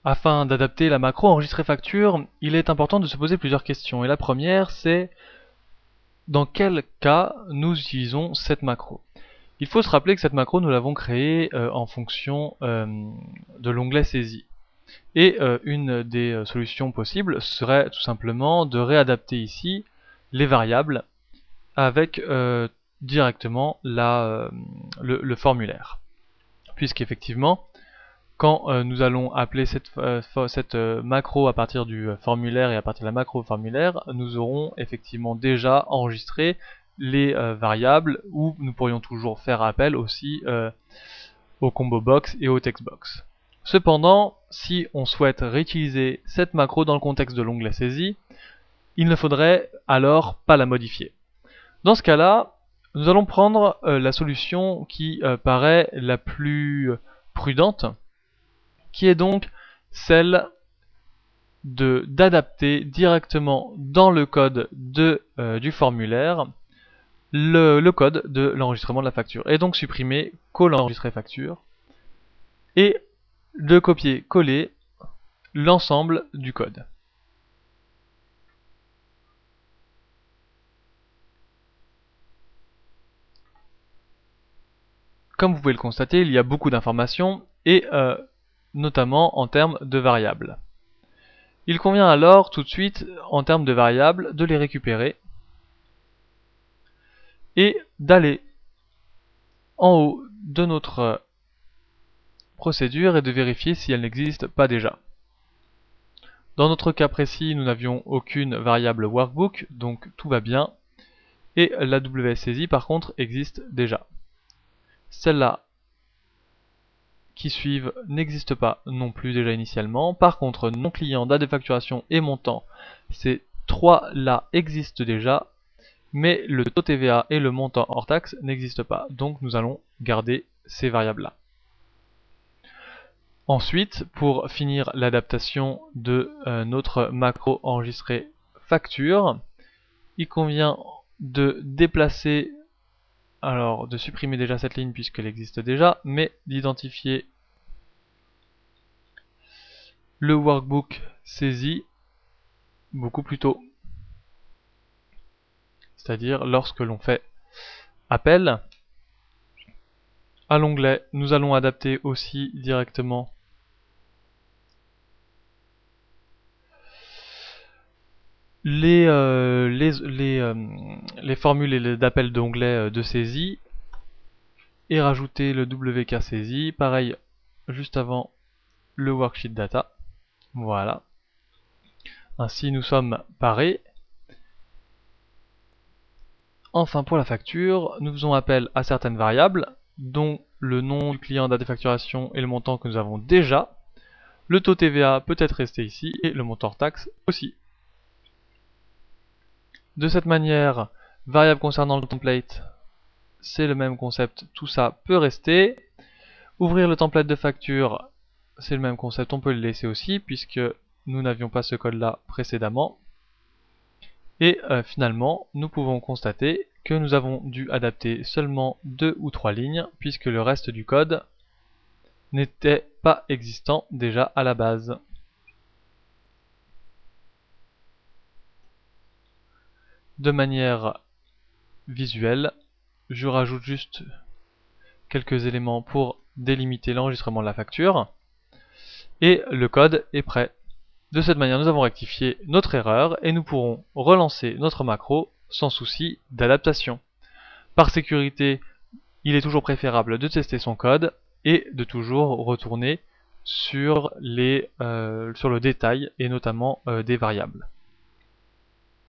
Afin d'adapter la macro enregistrer facture, il est important de se poser plusieurs questions. Et la première, c'est dans quel cas nous utilisons cette macro. Il faut se rappeler que cette macro, nous l'avons créée en fonction de l'onglet saisie. Et une des solutions possibles serait tout simplement de réadapter ici les variables avec directement le formulaire. Puisqu'effectivement, quand nous allons appeler cette macro à partir du formulaire et à partir de la macro formulaire, nous aurons effectivement déjà enregistré les variables, où nous pourrions toujours faire appel aussi au combo box et au text box. Cependant, si on souhaite réutiliser cette macro dans le contexte de l'onglet saisie, il ne faudrait alors pas la modifier. Dans ce cas-là, nous allons prendre la solution qui paraît la plus prudente, qui est donc celle d'adapter directement dans le code du formulaire le code de l'enregistrement de la facture, et donc supprimer call enregistrer facture et de copier-coller l'ensemble du code. Comme vous pouvez le constater, il y a beaucoup d'informations, et notamment en termes de variables. Il convient alors tout de suite, en termes de variables, de les récupérer et d'aller en haut de notre procédure et de vérifier si elle n'existe pas déjà. Dans notre cas précis, nous n'avions aucune variable workbook, donc tout va bien, et la WSSAISY par contre existe déjà. Celle-là qui suivent n'existe pas non plus déjà initialement. Par contre, nom client, date de facturation et montant, ces trois-là existent déjà, mais le taux TVA et le montant hors taxe n'existent pas. Donc nous allons garder ces variables-là. Ensuite, pour finir l'adaptation de notre macro enregistré facture, il convient de déplacer, alors de supprimer déjà cette ligne puisqu'elle existe déjà, mais d'identifier le workbook saisi beaucoup plus tôt. C'est-à-dire lorsque l'on fait appel à l'onglet, nous allons adapter aussi directement les formules et d'appel d'onglet de saisie et rajouter le WK saisie, pareil juste avant le worksheet data. Voilà. Ainsi nous sommes parés. Enfin pour la facture, nous faisons appel à certaines variables, dont le nom du client, date de facturation et le montant que nous avons déjà. Le taux TVA peut être resté ici et le montant hors taxe aussi. De cette manière, variable concernant le template, c'est le même concept, tout ça peut rester. Ouvrir le template de facture, c'est le même concept, on peut le laisser aussi puisque nous n'avions pas ce code là précédemment. Et finalement, nous pouvons constater que nous avons dû adapter seulement 2 ou 3 lignes puisque le reste du code n'était pas existant déjà à la base. De manière visuelle, je rajoute juste quelques éléments pour délimiter l'enregistrement de la facture et le code est prêt. De cette manière, nous avons rectifié notre erreur et nous pourrons relancer notre macro sans souci d'adaptation. Par sécurité, il est toujours préférable de tester son code et de toujours retourner sur le détail et notamment des variables.